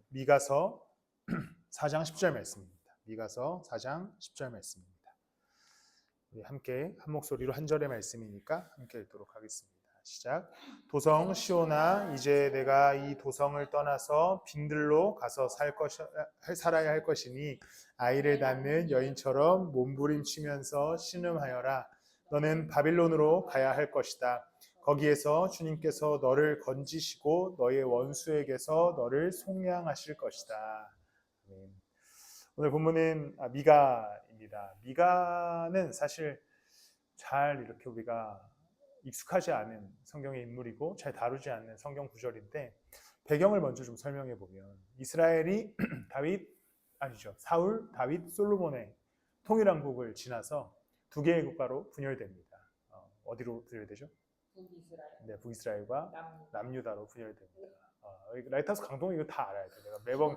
미가서 4장 10절 말씀입니다. 미가서 4장 10절 말씀입니다. 우리 함께 한 목소리로 한 절의 말씀이니까 함께 읽도록 하겠습니다. 시작. 도성 시온아, 이제 내가 이 도성을 떠나서 빈들로 가서 살아야 할 것이니 아이를 낳는 여인처럼 몸부림치면서 신음하여라. 너는 바빌론으로 가야 할 것이다. 거기에서 주님께서 너를 건지시고 너의 원수에게서 너를 속량하실 것이다. 아멘. 오늘 본문은 미가입니다. 미가는 사실 잘 이렇게 우리가 익숙하지 않은 성경의 인물이고 잘 다루지 않는 성경 구절인데 배경을 먼저 좀 설명해 보면 이스라엘이 사울, 다윗, 솔로몬의 통일왕국을 지나서 두 개의 국가로 분열됩니다. 어디로 분열되죠? 북이스라엘. 네, 북이스라엘과 남유다로 분열됩니다. 라이트하우스 강동 이거 다 알아야 돼. 내가 매번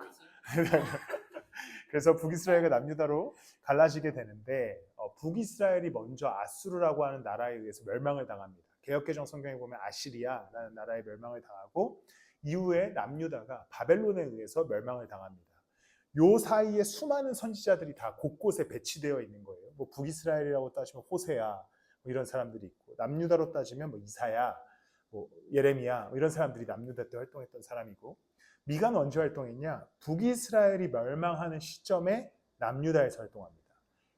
그래서 북이스라엘과 남유다로 갈라지게 되는데 북이스라엘이 먼저 아수르라고 하는 나라에 의해서 멸망을 당합니다. 개역개정 성경에 보면 아시리아라는 나라에 멸망을 당하고 이후에 남유다가 바벨론에 의해서 멸망을 당합니다. 요 사이에 수많은 선지자들이 다 곳곳에 배치되어 있는 거예요. 북이스라엘이라고 따지면 호세야 이런 사람들이 있고 남유다로 따지면 이사야, 예레미야 이런 사람들이 남유다 때 활동했던 사람이고 미가는 언제 활동했냐? 북이스라엘이 멸망하는 시점에 남유다에서 활동합니다.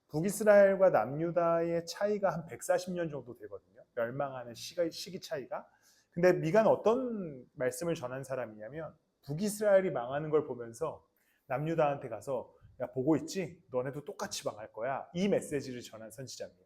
북이스라엘과 남유다의 차이가 한 140년 정도 되거든요. 멸망하는 시기 차이가. 근데 미가는 어떤 말씀을 전한 사람이냐면 북이스라엘이 망하는 걸 보면서 남유다한테 가서 야 보고 있지? 너네도 똑같이 망할 거야. 이 메시지를 전한 선지자입니다.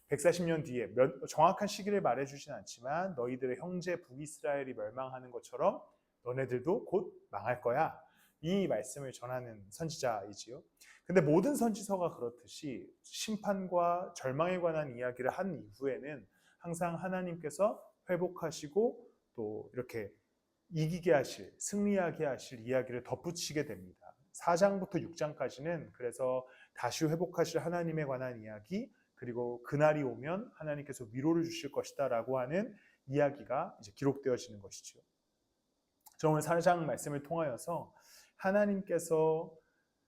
140년 뒤에 정확한 시기를 말해주진 않지만 너희들의 형제 북이스라엘이 멸망하는 것처럼 너네들도 곧 망할 거야. 이 말씀을 전하는 선지자이지요. 근데 모든 선지서가 그렇듯이 심판과 절망에 관한 이야기를 한 이후에는 항상 하나님께서 회복하시고 또 이렇게 이기게 하실, 승리하게 하실 이야기를 덧붙이게 됩니다. 4장부터 6장까지는 그래서 다시 회복하실 하나님에 관한 이야기, 그리고 그날이 오면 하나님께서 위로를 주실 것이다 라고 하는 이야기가 이제 기록되어지는 것이죠. 저 오늘 4장 말씀을 통하여서 하나님께서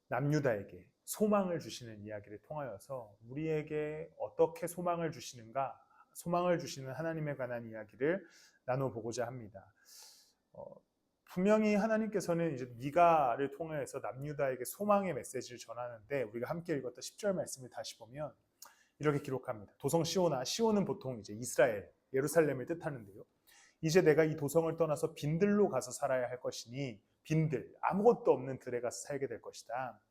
남유다에게 소망을 주시는 이야기를 통하여서 우리에게 어떻게 소망을 주시는가, 소망을 주시는 하나님에 관한 이야기를 나눠보고자 합니다. 분명히 하나님께서는 이제 미가를 통해서 남유다에게 소망의 메시지를 전하는데 우리가 함께 읽었던 10절 말씀을 다시 보면 이렇게 기록합니다. 도성 시온아, 시온은 보통 이제 이스라엘, 예루살렘을 뜻하는데요. 이제 내가 이 도성을 떠나서 빈들로 가서 살아야 할 것이니 빈들, 아무것도 없는 들에 가서 살게 될 것이다.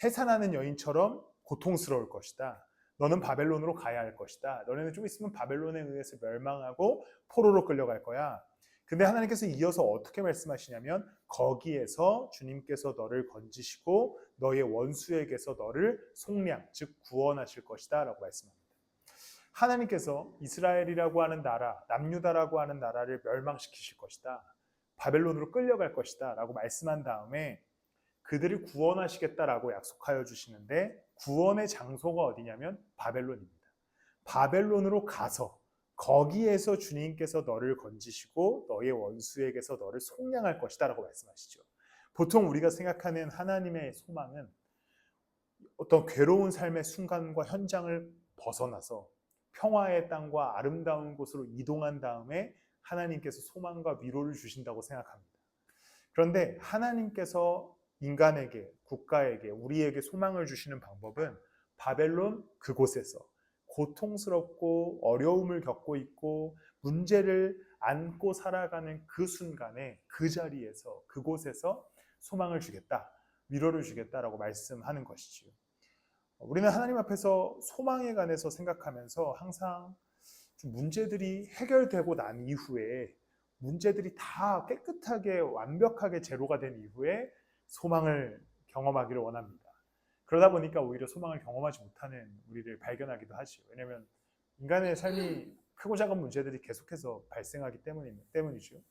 해산하는 여인처럼 고통스러울 것이다. 너는 바벨론으로 가야 할 것이다. 너네는 좀 있으면 바벨론에 의해서 멸망하고 포로로 끌려갈 거야. 근데 하나님께서 이어서 어떻게 말씀하시냐면 거기에서 주님께서 너를 건지시고 너의 원수에게서 너를 속량, 즉 구원하실 것이다 라고 말씀합니다. 하나님께서 이스라엘이라고 하는 나라, 남유다라고 하는 나라를 멸망시키실 것이다. 바벨론으로 끌려갈 것이다 라고 말씀한 다음에 그들을 구원하시겠다라고 약속하여 주시는데 구원의 장소가 어디냐면 바벨론입니다. 바벨론으로 가서 거기에서 주님께서 너를 건지시고 너의 원수에게서 너를 속량할 것이다 라고 말씀하시죠. 보통 우리가 생각하는 하나님의 소망은 어떤 괴로운 삶의 순간과 현장을 벗어나서 평화의 땅과 아름다운 곳으로 이동한 다음에 하나님께서 소망과 위로를 주신다고 생각합니다. 그런데 하나님께서 인간에게, 국가에게, 우리에게 소망을 주시는 방법은 바벨론 그곳에서 고통스럽고 어려움을 겪고 있고 문제를 안고 살아가는 그 순간에 그 자리에서 그곳에서 소망을 주겠다, 위로를 주겠다라고 말씀하는 것이지요. 우리는 하나님 앞에서 소망에 관해서 생각하면서 항상 좀 문제들이 해결되고 난 이후에 문제들이 다 깨끗하게 완벽하게 제로가 된 이후에 소망을 경험하기를 원합니다. 그러다 보니까 오히려 소망을 경험하지 못하는 우리를 발견하기도 하죠. 왜냐하면 인간의 삶이 크고 작은 문제들이 계속해서 발생하기 때문이죠.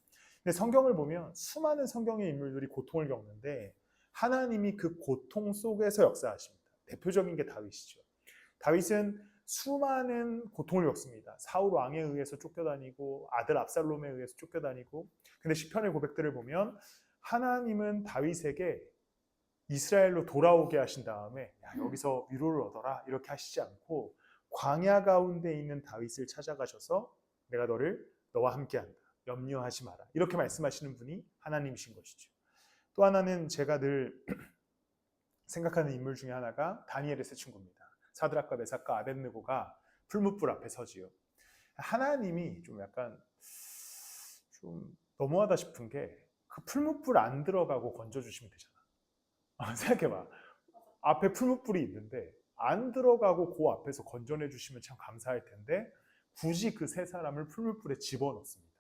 근데 성경을 보면 수많은 성경의 인물들이 고통을 겪는데 하나님이 그 고통 속에서 역사하십니다. 대표적인 게 다윗이죠. 다윗은 수많은 고통을 겪습니다. 사울 왕에 의해서 쫓겨다니고 아들 압살롬에 의해서 쫓겨다니고 근데 시편의 고백들을 보면 하나님은 다윗에게 이스라엘로 돌아오게 하신 다음에 야, 여기서 위로를 얻어라 이렇게 하시지 않고 광야 가운데 있는 다윗을 찾아가셔서 내가 너와 함께한다. 염려하지 마라. 이렇게 말씀하시는 분이 하나님이신 것이죠. 또 하나는 제가 늘 생각하는 인물 중에 하나가 다니엘의 세 친구입니다. 사드락과 메삭과 아벳느고가 풀무불 앞에 서지요. 하나님이 좀 약간 좀 너무하다 싶은 게 그 풀무불 안 들어가고 건져주시면 되잖아. 생각해봐. 앞에 풀무불이 있는데 안 들어가고 그 앞에서 건져내 주시면 참 감사할 텐데 굳이 그 세 사람을 풀무불에 집어넣습니다.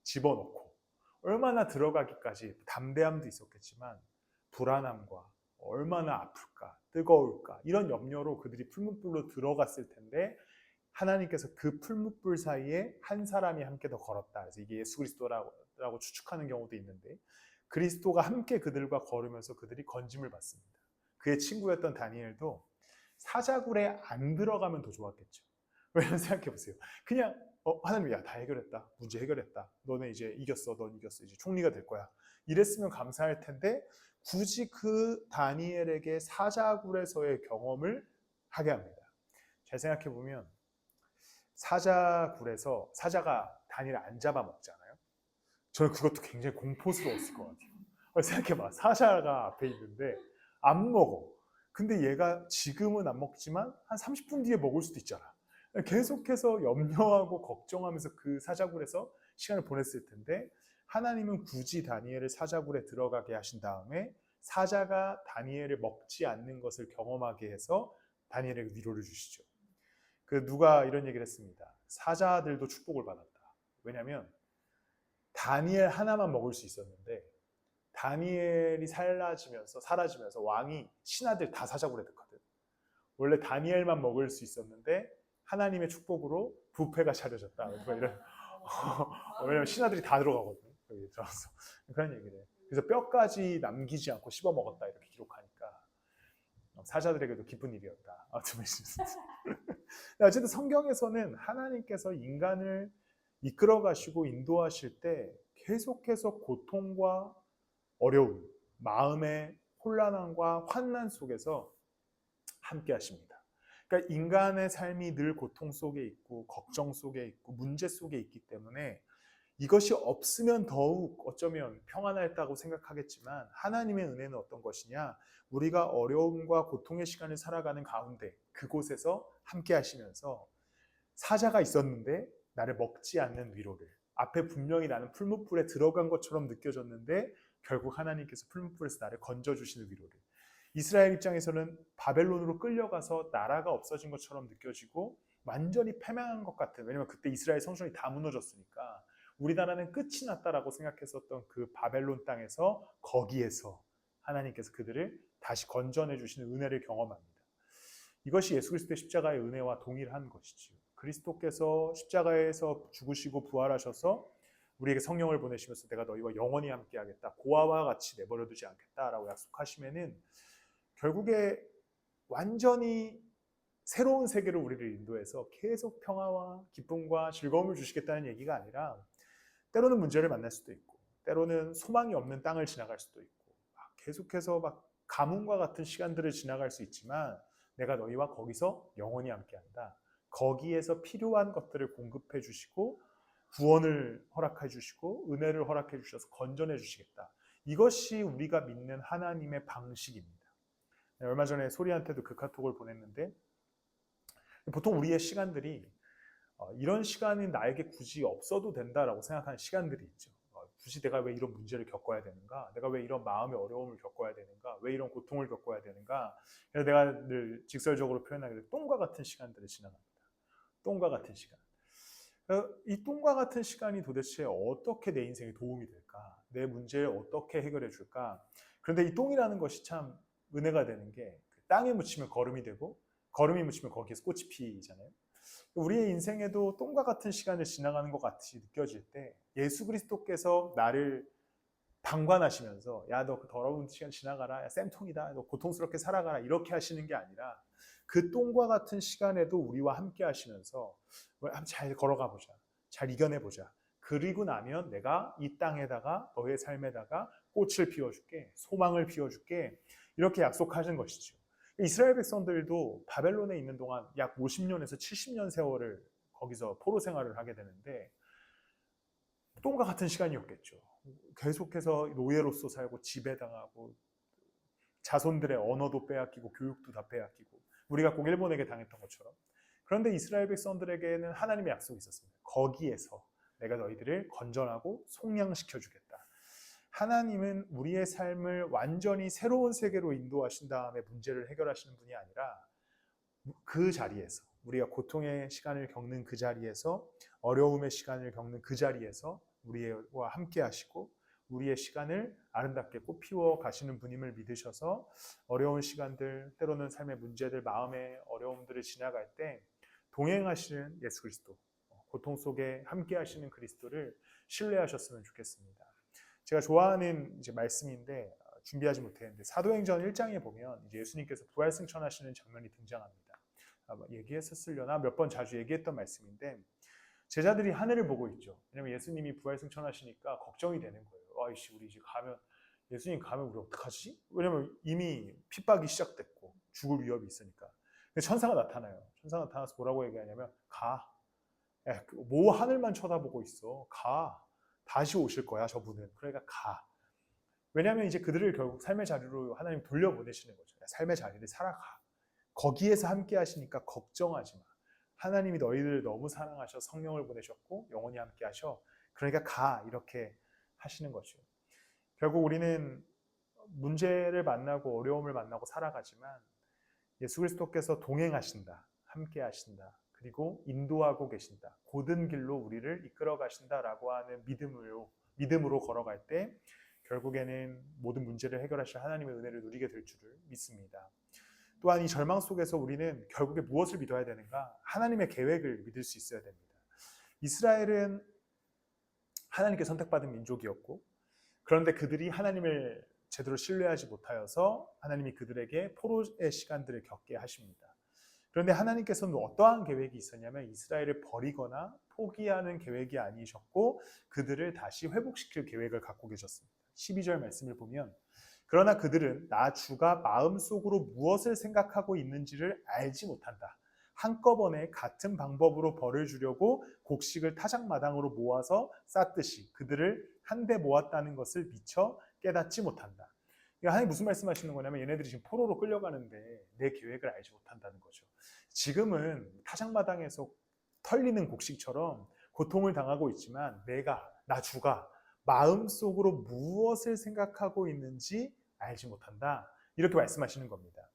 집어넣고 얼마나 들어가기까지 담대함도 있었겠지만 불안함과 얼마나 아플까 뜨거울까 이런 염려로 그들이 풀무불로 들어갔을 텐데 하나님께서 그 풀무불 사이에 한 사람이 함께 더 걸었다. 그래서 이게 예수 그리스도라고 추측하는 경우도 있는데 그리스도가 함께 그들과 걸으면서 그들이 건짐을 받습니다. 그의 친구였던 다니엘도 사자굴에 안 들어가면 더 좋았겠죠. 왜냐면 생각해보세요. 그냥 하나님 야 다 해결했다. 문제 해결했다. 너네 이제 이겼어. 넌 이겼어. 이제 총리가 될 거야. 이랬으면 감사할 텐데 굳이 그 다니엘에게 사자굴에서의 경험을 하게 합니다. 잘 생각해보면 사자굴에서 사자가 다니엘 안 잡아먹잖아요. 저는 그것도 굉장히 공포스러웠을 것 같아요. 생각해봐. 사자가 앞에 있는데 안 먹어. 근데 얘가 지금은 안 먹지만 한 30분 뒤에 먹을 수도 있잖아. 계속해서 염려하고 걱정하면서 그 사자굴에서 시간을 보냈을 텐데 하나님은 굳이 다니엘을 사자굴에 들어가게 하신 다음에 사자가 다니엘을 먹지 않는 것을 경험하게 해서 다니엘에게 위로를 주시죠. 그 누가 이런 얘기를 했습니다. 사자들도 축복을 받았다. 왜냐하면 다니엘 하나만 먹을 수 있었는데 다니엘이 사라지면서 왕이 신하들 다 사자굴에 넣거든. 원래 다니엘만 먹을 수 있었는데 하나님의 축복으로 뷔페가 차려졌다. 이런 왜냐면 신하들이 다 들어가거든. 여기 들어가서 그런 얘기를 해. 그래서 뼈까지 남기지 않고 씹어 먹었다 이렇게 기록하니까 사자들에게도 기쁜 일이었다. 어쨌든 성경에서는 하나님께서 인간을 이끌어 가시고 인도하실 때 계속해서 고통과 어려움, 마음의 혼란함과 환난 속에서 함께 하십니다. 그러니까 인간의 삶이 늘 고통 속에 있고 걱정 속에 있고 문제 속에 있기 때문에 이것이 없으면 더욱 어쩌면 평안했다고 생각하겠지만 하나님의 은혜는 어떤 것이냐? 우리가 어려움과 고통의 시간을 살아가는 가운데 그곳에서 함께 하시면서 사자가 있었는데 나를 먹지 않는 위로를 앞에 분명히 나는 풀무불에 들어간 것처럼 느껴졌는데 결국 하나님께서 풀무불에서 나를 건져주시는 위로를 이스라엘 입장에서는 바벨론으로 끌려가서 나라가 없어진 것처럼 느껴지고 완전히 패망한 것 같은 왜냐면 그때 이스라엘 성전이 다 무너졌으니까 우리나라는 끝이 났다라고 생각했었던 그 바벨론 땅에서 거기에서 하나님께서 그들을 다시 건져내 주시는 은혜를 경험합니다. 이것이 예수 그리스도의 십자가의 은혜와 동일한 것이지요. 그리스도께서 십자가에서 죽으시고 부활하셔서 우리에게 성령을 보내시면서 내가 너희와 영원히 함께하겠다. 고아와 같이 내버려두지 않겠다라고 약속하시면은 결국에 완전히 새로운 세계로 우리를 인도해서 계속 평화와 기쁨과 즐거움을 주시겠다는 얘기가 아니라 때로는 문제를 만날 수도 있고 때로는 소망이 없는 땅을 지나갈 수도 있고 계속해서 막 가뭄과 같은 시간들을 지나갈 수 있지만 내가 너희와 거기서 영원히 함께한다. 거기에서 필요한 것들을 공급해 주시고 구원을 허락해 주시고 은혜를 허락해 주셔서 건져내 주시겠다. 이것이 우리가 믿는 하나님의 방식입니다. 얼마 전에 소리한테도 그 카톡을 보냈는데 보통 우리의 시간들이 이런 시간이 나에게 굳이 없어도 된다라고 생각하는 시간들이 있죠. 굳이 내가 왜 이런 문제를 겪어야 되는가? 내가 왜 이런 마음의 어려움을 겪어야 되는가? 왜 이런 고통을 겪어야 되는가? 그래서 내가 늘 직설적으로 표현하기를 똥과 같은 시간들을 지나갑니다. 똥과 같은 시간. 이 똥과 같은 시간이 도대체 어떻게 내 인생에 도움이 될까? 내 문제를 어떻게 해결해 줄까? 그런데 이 똥이라는 것이 참 은혜가 되는 게 땅에 묻히면 거름이 되고 거름이 묻히면 거기에서 꽃이 피잖아요. 우리의 인생에도 똥과 같은 시간을 지나가는 것 같이 느껴질 때 예수 그리스도께서 나를 방관하시면서 야 너 그 더러운 시간 지나가라. 야 쌤통이다. 너 고통스럽게 살아가라. 이렇게 하시는 게 아니라 그 똥과 같은 시간에도 우리와 함께 하시면서 잘 걸어가 보자. 잘 이겨내 보자. 그리고 나면 내가 이 땅에다가 너의 삶에다가 꽃을 피워줄게, 소망을 피워줄게, 이렇게 약속하신 것이죠. 이스라엘 백성들도 바벨론에 있는 동안 약 50년에서 70년 세월을 거기서 포로 생활을 하게 되는데 똥과 같은 시간이었겠죠. 계속해서 노예로서 살고 지배당하고 자손들의 언어도 빼앗기고 교육도 다 빼앗기고 우리가 꼭 일본에게 당했던 것처럼. 그런데 이스라엘 백성들에게는 하나님의 약속이 있었습니다. 거기에서 내가 너희들을 건전하고 속량시켜 주겠다. 하나님은 우리의 삶을 완전히 새로운 세계로 인도하신 다음에 문제를 해결하시는 분이 아니라 그 자리에서 우리가 고통의 시간을 겪는 그 자리에서 어려움의 시간을 겪는 그 자리에서 우리와 함께 하시고 우리의 시간을 아름답게 꽃피워 가시는 분임을 믿으셔서 어려운 시간들, 때로는 삶의 문제들, 마음의 어려움들을 지나갈 때 동행하시는 예수 그리스도, 고통 속에 함께 하시는 그리스도를 신뢰하셨으면 좋겠습니다. 제가 좋아하는 이제 말씀인데 준비하지 못했는데 사도행전 1장에 보면 이제 예수님께서 부활승천하시는 장면이 등장합니다. 아마 얘기했었으려나 몇 번 자주 얘기했던 말씀인데 제자들이 하늘을 보고 있죠. 왜냐면 예수님이 부활승천하시니까 걱정이 되는 거예요. 아이씨 우리 이제 가면 예수님 가면 우리 어떡하지? 왜냐면 이미 핍박이 시작됐고 죽을 위협이 있으니까. 근데 천사가 나타나요. 천사가 나타나서 뭐라고 얘기하냐면 가. 뭐 하늘만 쳐다보고 있어. 가. 다시 오실 거야 저분은. 그러니까 가. 왜냐하면 이제 그들을 결국 삶의 자리로 하나님 돌려보내시는 거죠. 삶의 자리를 살아가. 거기에서 함께 하시니까 걱정하지 마. 하나님이 너희들을 너무 사랑하셔 성령을 보내셨고 영원히 함께 하셔. 그러니까 가. 이렇게 하시는 거죠. 결국 우리는 문제를 만나고 어려움을 만나고 살아가지만 예수 그리스도께서 동행하신다. 함께 하신다. 그리고 인도하고 계신다. 고든 길로 우리를 이끌어 가신다라고 하는 믿음으로 걸어갈 때 결국에는 모든 문제를 해결하실 하나님의 은혜를 누리게 될 줄을 믿습니다. 또한 이 절망 속에서 우리는 결국에 무엇을 믿어야 되는가? 하나님의 계획을 믿을 수 있어야 됩니다. 이스라엘은 하나님께 선택받은 민족이었고 그런데 그들이 하나님을 제대로 신뢰하지 못하여서 하나님이 그들에게 포로의 시간들을 겪게 하십니다. 그런데 하나님께서는 어떠한 계획이 있었냐면 이스라엘을 버리거나 포기하는 계획이 아니셨고 그들을 다시 회복시킬 계획을 갖고 계셨습니다. 12절 말씀을 보면 그러나 그들은 나 주가 마음속으로 무엇을 생각하고 있는지를 알지 못한다. 한꺼번에 같은 방법으로 벌을 주려고 곡식을 타작마당으로 모아서 쌌듯이 그들을 한데 모았다는 것을 미처 깨닫지 못한다. 하나님 무슨 말씀하시는 거냐면 얘네들이 지금 포로로 끌려가는데 내 계획을 알지 못한다는 거죠. 지금은 타작마당에서 털리는 곡식처럼 고통을 당하고 있지만 나 주가 마음속으로 무엇을 생각하고 있는지 알지 못한다. 이렇게 말씀하시는 겁니다.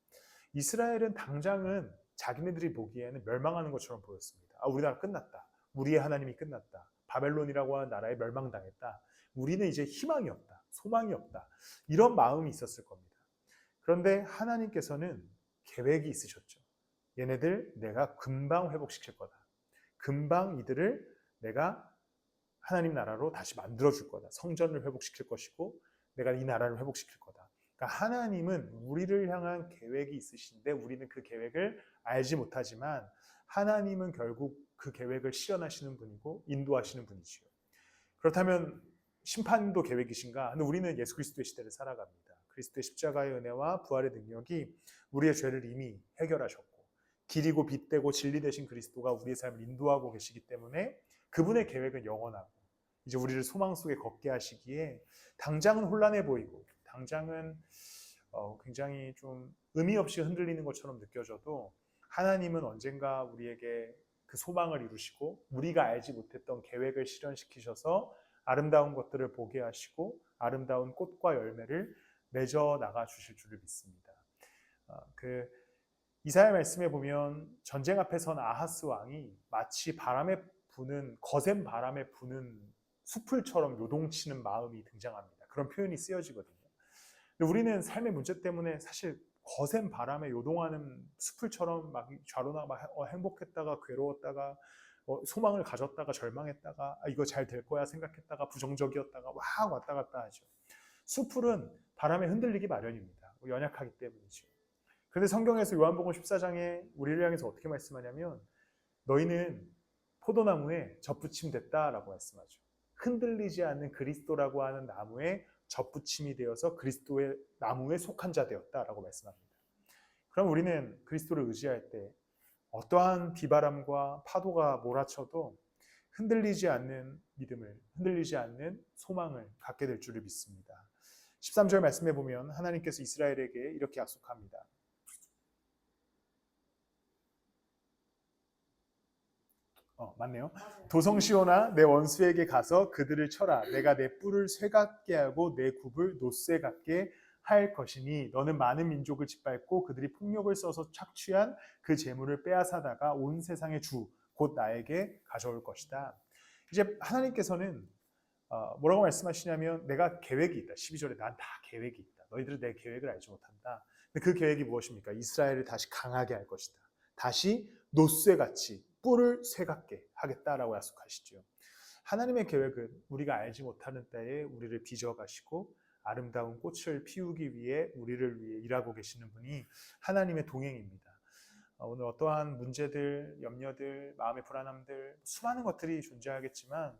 이스라엘은 당장은 자기네들이 보기에는 멸망하는 것처럼 보였습니다. 우리나라 끝났다. 우리의 하나님이 끝났다. 바벨론이라고 하는 나라에 멸망당했다. 우리는 이제 희망이 없다. 소망이 없다. 이런 마음이 있었을 겁니다. 그런데 하나님께서는 계획이 있으셨죠. 얘네들 내가 금방 회복시킬 거다. 금방 이들을 내가 하나님 나라로 다시 만들어줄 거다. 성전을 회복시킬 것이고 내가 이 나라를 회복시킬 거다. 그러니까 하나님은 우리를 향한 계획이 있으신데 우리는 그 계획을 알지 못하지만 하나님은 결국 그 계획을 실현하시는 분이고 인도하시는 분이지요. 그렇다면 심판도 계획이신가? 근데 우리는 예수 그리스도의 시대를 살아갑니다. 그리스도의 십자가의 은혜와 부활의 능력이 우리의 죄를 이미 해결하셨고 길이고 빛되고 진리 되신 그리스도가 우리의 삶을 인도하고 계시기 때문에 그분의 계획은 영원하고 이제 우리를 소망 속에 걷게 하시기에 당장은 혼란해 보이고 당장은 굉장히 좀 의미 없이 흔들리는 것처럼 느껴져도 하나님은 언젠가 우리에게 그 소망을 이루시고 우리가 알지 못했던 계획을 실현시키셔서 아름다운 것들을 보게 하시고 아름다운 꽃과 열매를 맺어 나가 주실 줄을 믿습니다. 이사야 말씀에 보면 전쟁 앞에 선 아하스 왕이 마치 거센 바람에 부는 숲을처럼 요동치는 마음이 등장합니다. 그런 표현이 쓰여지거든요. 근데 우리는 삶의 문제 때문에 사실 거센 바람에 요동하는 숲을처럼 막 좌로나 행복했다가 괴로웠다가 소망을 가졌다가 절망했다가 이거 잘 될 거야 생각했다가 부정적이었다가 막 왔다 갔다 하죠. 숲풀은 바람에 흔들리기 마련입니다. 연약하기 때문이죠. 그런데 성경에서 요한복음 14장에 우리를 향해서 어떻게 말씀하냐면 너희는 포도나무에 접붙임 됐다라고 말씀하죠. 흔들리지 않는 그리스도라고 하는 나무에 접붙임이 되어서 그리스도의 나무에 속한 자 되었다라고 말씀합니다. 그럼 우리는 그리스도를 의지할 때 어떠한 비바람과 파도가 몰아쳐도 흔들리지 않는 믿음을, 흔들리지 않는 소망을 갖게 될 줄을 믿습니다. 13절 말씀해 보면 하나님께서 이스라엘에게 이렇게 약속합니다. 맞네요. 도성시오나 내 원수에게 가서 그들을 쳐라. 내가 내 뿔을 쇠 같게 하고 내 굽을 노쇠 같게 할 것이니 너는 많은 민족을 짓밟고 그들이 폭력을 써서 착취한 그 재물을 빼앗아다가 온 세상의 주 곧 나에게 가져올 것이다. 이제 하나님께서는 뭐라고 말씀하시냐면 내가 계획이 있다. 12절에 난 다 계획이 있다. 너희들은 내 계획을 알지 못한다. 근데 그 계획이 무엇입니까? 이스라엘을 다시 강하게 할 것이다. 다시 노쇠같이 뿔을 쇠같게 하겠다라고 약속하시죠. 하나님의 계획은 우리가 알지 못하는 때에 우리를 빚어가시고 아름다운 꽃을 피우기 위해 우리를 위해 일하고 계시는 분이 하나님의 동행입니다. 오늘 어떠한 문제들, 염려들, 마음의 불안함들 수많은 것들이 존재하겠지만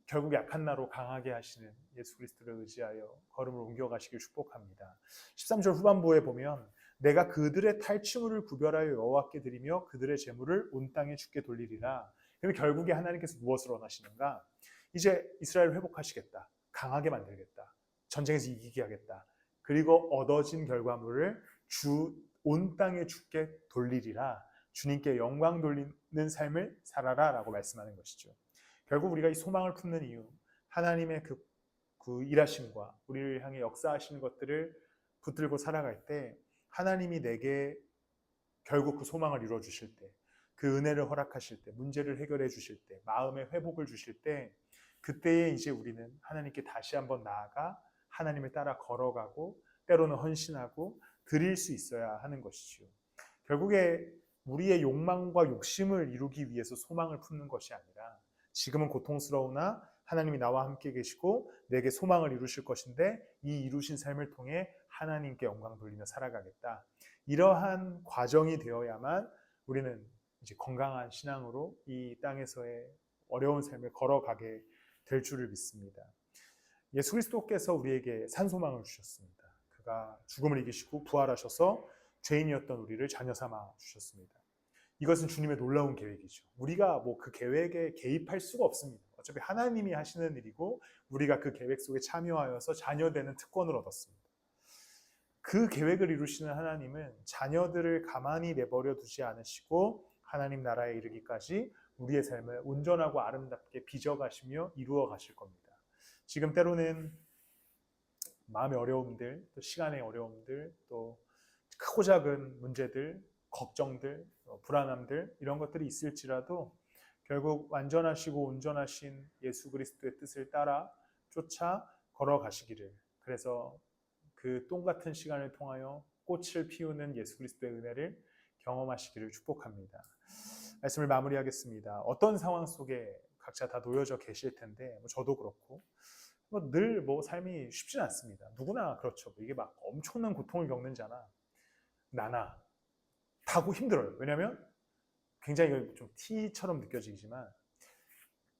결국 약한 나로 강하게 하시는 예수 그리스도를 의지하여 걸음을 옮겨가시길 축복합니다. 13절 후반부에 보면 내가 그들의 탈취물을 구별하여 여호와께 드리며 그들의 재물을 온 땅에 주께 돌리리라. 그럼 결국에 하나님께서 무엇을 원하시는가? 이제 이스라엘을 회복하시겠다. 강하게 만들겠다. 전쟁에서 이기게 하겠다. 그리고 얻어진 결과물을 온 땅에 주께 돌리리라. 주님께 영광 돌리는 삶을 살아라 라고 말씀하는 것이죠. 결국 우리가 이 소망을 품는 이유, 하나님의 그 일하심과 우리를 향해 역사하시는 것들을 붙들고 살아갈 때 하나님이 내게 결국 그 소망을 이루어 주실 때, 그 은혜를 허락하실 때, 문제를 해결해 주실 때, 마음의 회복을 주실 때, 그때에 이제 우리는 하나님께 다시 한번 나아가 하나님을 따라 걸어가고 때로는 헌신하고 드릴 수 있어야 하는 것이죠. 결국에 우리의 욕망과 욕심을 이루기 위해서 소망을 품는 것이 아니라 지금은 고통스러우나 하나님이 나와 함께 계시고 내게 소망을 이루실 것인데 이 이루신 삶을 통해 하나님께 영광 돌리며 살아가겠다. 이러한 과정이 되어야만 우리는 이제 건강한 신앙으로 이 땅에서의 어려운 삶을 걸어가게 될 줄을 믿습니다. 예수 그리스도께서 우리에게 산소망을 주셨습니다. 그가 죽음을 이기시고 부활하셔서 죄인이었던 우리를 자녀 삼아 주셨습니다. 이것은 주님의 놀라운 계획이죠. 우리가 뭐 그 계획에 개입할 수가 없습니다. 어차피 하나님이 하시는 일이고 우리가 그 계획 속에 참여하여서 자녀되는 특권을 얻었습니다. 그 계획을 이루시는 하나님은 자녀들을 가만히 내버려 두지 않으시고 하나님 나라에 이르기까지 우리의 삶을 온전하고 아름답게 빚어가시며 이루어 가실 겁니다. 지금 때로는 마음의 어려움들, 또 시간의 어려움들, 또 크고 작은 문제들, 걱정들, 불안함들 이런 것들이 있을지라도 결국 완전하시고 온전하신 예수 그리스도의 뜻을 따라 쫓아 걸어가시기를, 그래서 그 똥 같은 시간을 통하여 꽃을 피우는 예수 그리스도의 은혜를 경험하시기를 축복합니다. 말씀을 마무리하겠습니다. 어떤 상황 속에 각자 다 놓여져 계실 텐데 저도 그렇고 늘 삶이 쉽진 않습니다. 누구나 그렇죠. 이게 막 엄청난 고통을 겪는 자나 나나 다고 힘들어요. 왜냐하면 굉장히 좀 티처럼 느껴지지만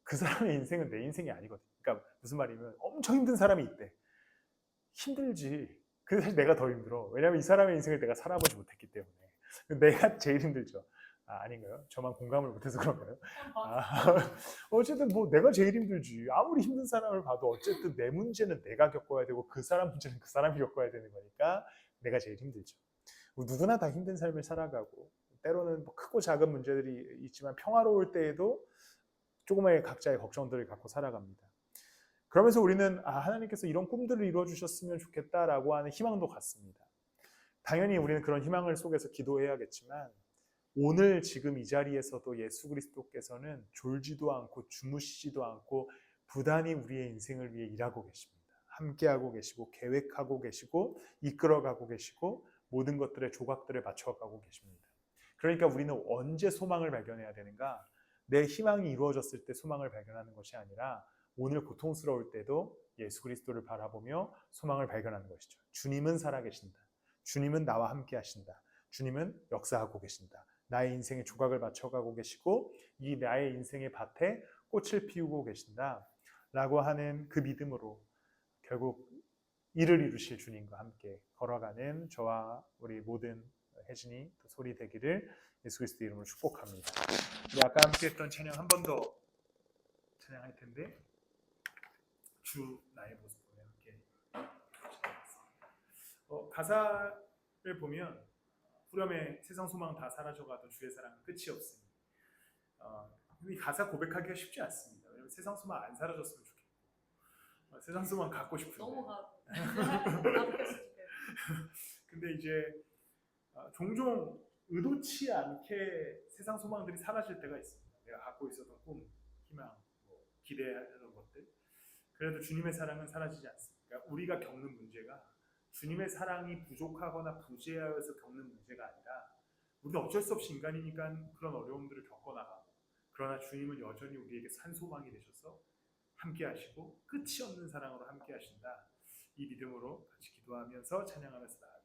그 사람의 인생은 내 인생이 아니거든요. 그러니까 무슨 말이면 엄청 힘든 사람이 있대. 힘들지. 근데 사실 내가 더 힘들어. 왜냐하면 이 사람의 인생을 내가 살아보지 못했기 때문에. 내가 제일 힘들죠. 아닌가요? 저만 공감을 못해서 그런가요? 어쨌든 내가 제일 힘들지. 아무리 힘든 사람을 봐도 어쨌든 내 문제는 내가 겪어야 되고 그 사람 문제는 그 사람이 겪어야 되는 거니까 내가 제일 힘들죠. 누구나 다 힘든 삶을 살아가고 때로는 크고 작은 문제들이 있지만 평화로울 때에도 조금의 각자의 걱정들을 갖고 살아갑니다. 그러면서 우리는 하나님께서 이런 꿈들을 이루어 주셨으면 좋겠다라고 하는 희망도 갖습니다. 당연히 우리는 그런 희망을 속에서 기도해야겠지만 오늘 지금 이 자리에서도 예수 그리스도께서는 졸지도 않고 주무시지도 않고 부단히 우리의 인생을 위해 일하고 계십니다. 함께하고 계시고 계획하고 계시고 이끌어가고 계시고 모든 것들의 조각들을 맞춰가고 계십니다. 그러니까 우리는 언제 소망을 발견해야 되는가? 내 희망이 이루어졌을 때 소망을 발견하는 것이 아니라 오늘 고통스러울 때도 예수 그리스도를 바라보며 소망을 발견하는 것이죠. 주님은 살아계신다. 주님은 나와 함께 하신다. 주님은 역사하고 계신다. 나의 인생의 조각을 맞춰가고 계시고 이 나의 인생의 밭에 꽃을 피우고 계신다 라고 하는 그 믿음으로 결국 일을 이루실 주님과 함께 걸어가는 저와 우리 모든 혜진이 또 소리 되기를 예수 그리스도 이름으로 축복합니다. 우리 아까 함께 했던 찬양 한 번 더 찬양할 텐데 주 나의 모습 보며 함께 가사를 보면 후렴에 세상 소망 다 사라져가던 주의 사랑은 끝이 없으니 이 가사 고백하기가 쉽지 않습니다. 왜냐면 세상 소망 안 사라졌으면 좋겠고 세상 소망 갖고 싶은데 너무 가고 근데 이제 종종 의도치 않게 세상 소망들이 사라질 때가 있습니다. 내가 갖고 있었던 꿈, 희망, 기대하던 것들 그래도 주님의 사랑은 사라지지 않습니다. 그러니까 우리가 겪는 문제가 주님의 사랑이 부족하거나 부재하여서 겪는 문제가 아니라 우리는 어쩔 수 없이 인간이니까 그런 어려움들을 겪어나가고 그러나 주님은 여전히 우리에게 산 소망이 되셔서 함께 하시고 끝이 없는 사랑으로 함께 하신다. 이 믿음으로 같이 기도하면서 찬양하면서 나아갑니다.